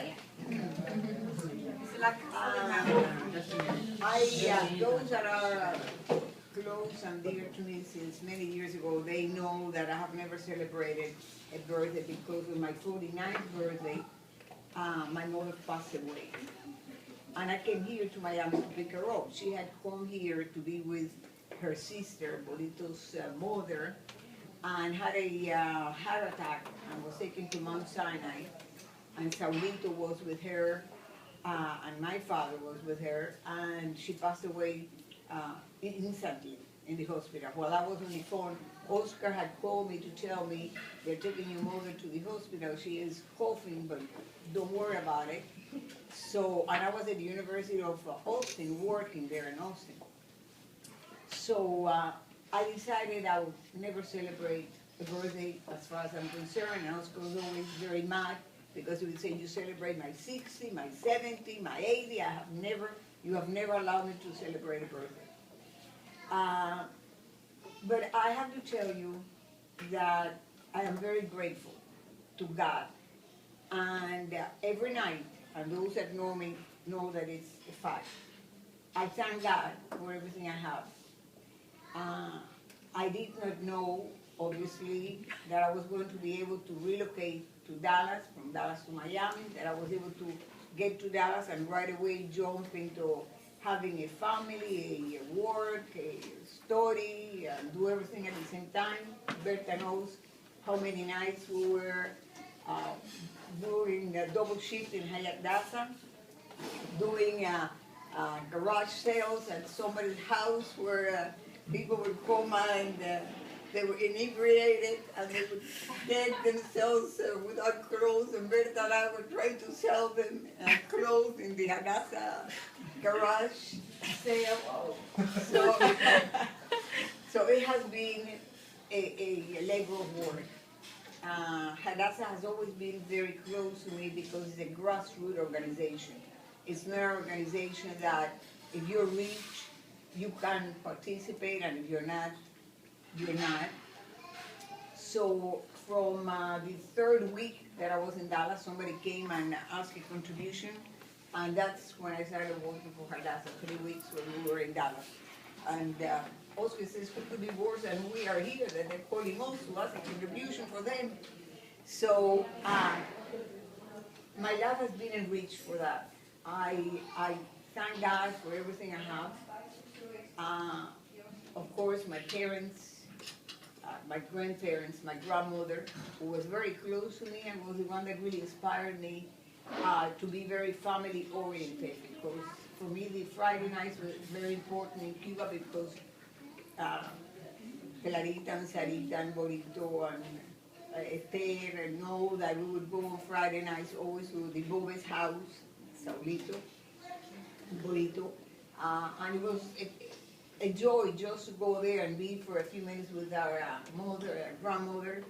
way. It's like those that are close and dear to me since many years ago, they know that I have never celebrated a birthday because on my 49th birthday, my mother passed away. And I came here to Miami to pick her up. She had come here to be with her sister, Bolito's mother, and had a heart attack and was taken to Mount Sinai. And Saulito was with her, and my father was with her, and she passed away instantly in the hospital. While I was on the phone, Oscar had called me to tell me, they're taking your mother to the hospital. She is coughing, but don't worry about it. So, and I was at the University of Austin, working there in Austin. So I decided I would never celebrate a birthday as far as I'm concerned. And Oscar was always very mad because he would say, you celebrate my 60, my 70, my 80. You have never allowed me to celebrate a birthday. But I have to tell you that I am very grateful to God. And every night, and those that know me know that it's a fact, I thank God for everything I have. I did not know, obviously, that I was going to be able to relocate to Dallas, from Dallas to Miami, that I was able to get to Dallas and right away jump into having a family, a work, a study, and do everything at the same time. Berta knows how many nights we were doing a double shift in Hayat Daza, doing garage sales at somebody's house where people would come and they were inebriated and they would get themselves without clothes, and Berta and I were trying to sell them clothes in the Hadassah garage sale. So it has been a labor of work. Hadassah has always been very close to me because it's a grassroots organization. It's not an organization that if you're rich, you can participate, and if you're not, you're not. So from the third week that I was in Dallas, somebody came and asked a contribution, and that's when I started working for Hadassah, 3 weeks when we were in Dallas. And Oscar says, who could be worse than we are here, that they're calling us to ask a contribution for them. So my life has been enriched for that. I thank God for everything I have. Of course, my parents, my grandparents, my grandmother, who was very close to me and was the one that really inspired me to be very family-oriented, because for me the Friday nights were very important in Cuba because Clarita and Sarita and Borito and Esther know that we would go on Friday nights always to the Bobe's house, Saulito, Borito, and it was a joy just to go there and be for a few minutes with our mother, our grandmother,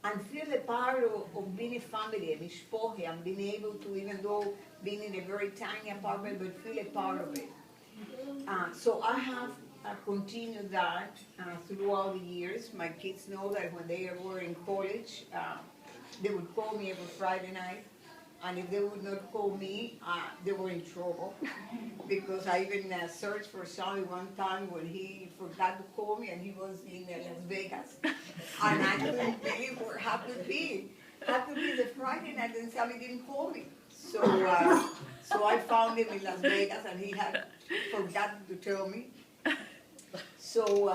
and feel a part of being a family, a mishpoche, and being able to, even though being in a very tiny apartment, but feel a part of it. So I have continued that throughout the years. My kids know that when they were in college, they would call me every Friday night. And if they would not call me, they were in trouble. Because I even searched for Sammy one time when he forgot to call me and he was in Las Vegas. And I couldn't believe how could be. How could be the Friday night and Sammy didn't call me. So I found him in Las Vegas and he had forgotten to tell me. So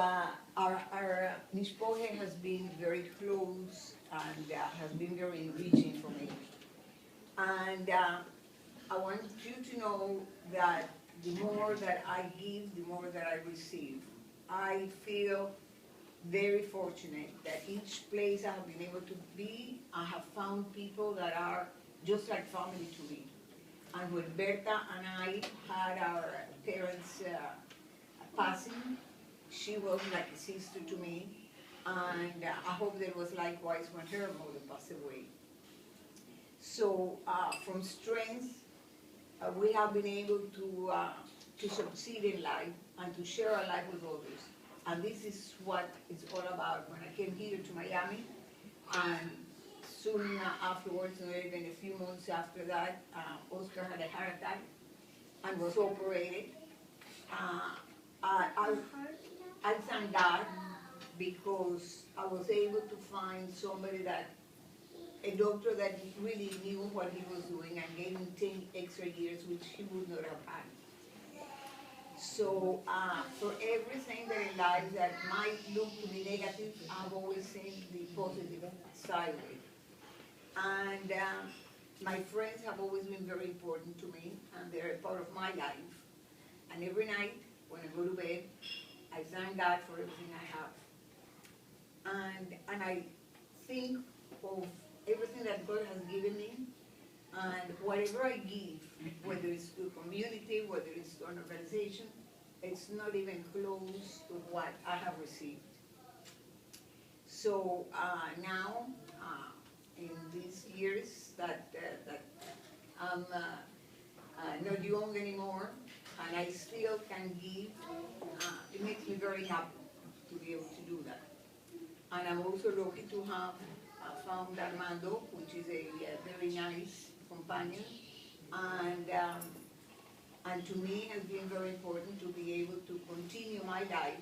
our mishpoche has been very close and has been very enriching for me. And I want you to know that the more that I give, the more that I receive. I feel very fortunate that each place I have been able to be, I have found people that are just like family to me. And when Berta and I had our parents passing, she was like a sister to me. And I hope that it was likewise when her mother passed away. So from strength, we have been able to succeed in life and to share our life with others. And this is what it's all about. When I came here to Miami, and soon afterwards, not even a few months after that, Oscar had a heart attack and was operated. I thank God because I was able to find somebody that, a doctor that really knew what he was doing and gave him 10 extra years, which he would not have had. So for everything that in life that might look to be negative, I've always seen the positive side of it. And my friends have always been very important to me, and they're a part of my life. And every night when I go to bed, I thank God for everything I have. And I think of everything that God has given me, and whatever I give, whether it's to a community, whether it's to an organization, it's not even close to what I have received. So now, in these years that I'm not young anymore, and I still can give, it makes me very happy to be able to do that. And I'm also lucky to have found Armando, which is a very nice companion, and to me it has been very important to be able to continue my life,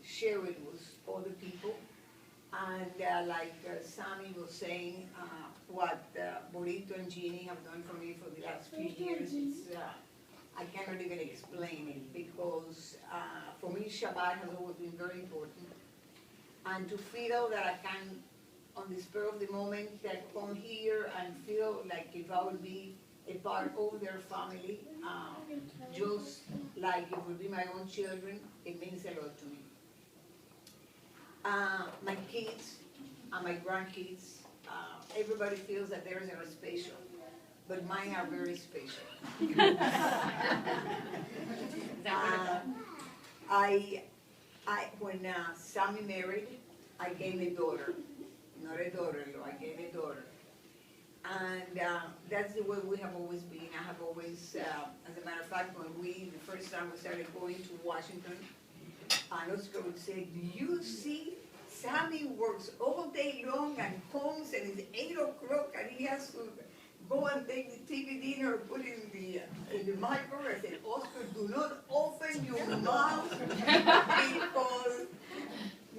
share it with other people, and like Sammy was saying, what Burrito and Jeannie have done for me for the last few years, it's, I cannot even explain it, because for me Shabbat has always been very important, and to feel that I can, on the spur of the moment, that come here and feel like if I would be a part of their family, just like it would be my own children, it means a lot to me. My kids and my grandkids, everybody feels that theirs are special, but mine are very special. When Sammy married, I gave a daughter. Not a daughter-in-law, I gave a daughter. And that's the way we have always been. I have always, as a matter of fact, when the first time we started going to Washington, Oscar would say, do you see, Sammy works all day long and comes and it's 8 o'clock and he has to go and take the TV dinner, put it in the microwave. I said, Oscar, do not open your mouth because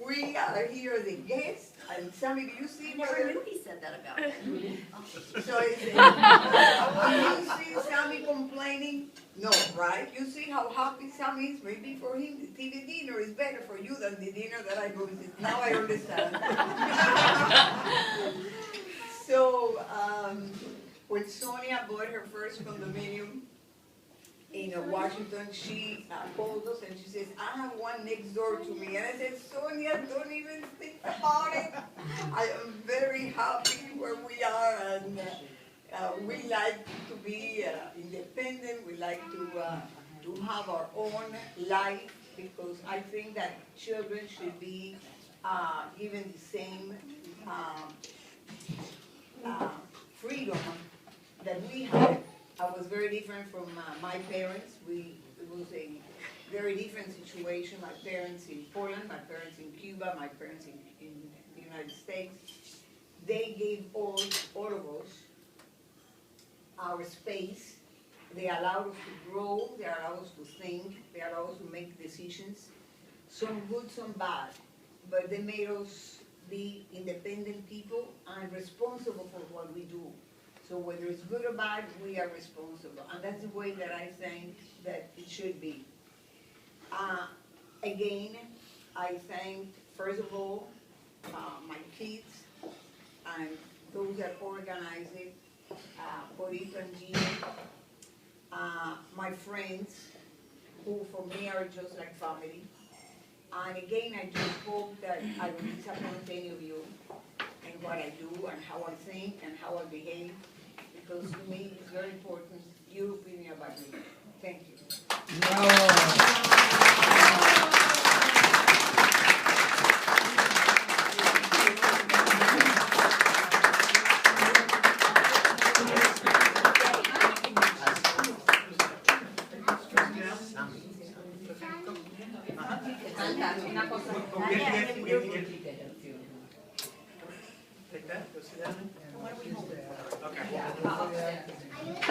we are here as a guest. And Sammy, do you see? I never knew he said that about me. So I said, do you see Sammy complaining? No, right? You see how happy Sammy is? Maybe for him the TV dinner is better for you than the dinner that I go with. Now I understand. So when Sonia bought her first condominium in Washington, she called us and she says, I have one next door to me. And I said, Sonia, don't even think about it. I am very happy where we are, and we like to be independent. We like to have our own life, because I think that children should be given the same freedom that we have. I was very different from my parents. It was a very different situation. My parents in Poland, my parents in Cuba, my parents in the United States. They gave all of us our space. They allowed us to grow. They allowed us to think. They allowed us to make decisions, some good, some bad. But they made us be independent people and responsible for what we do. So whether it's good or bad, we are responsible. And that's the way that I think that it should be. Again, I thank, first of all, my kids and those that organize it, Borita and Gina, my friends, who for me are just like family. And again, I just hope that I will disappoint any of you in what I do and how I think and how I behave. Because to me, it's very important, your opinion about me. Thank you. Take that, go sit down. upstairs.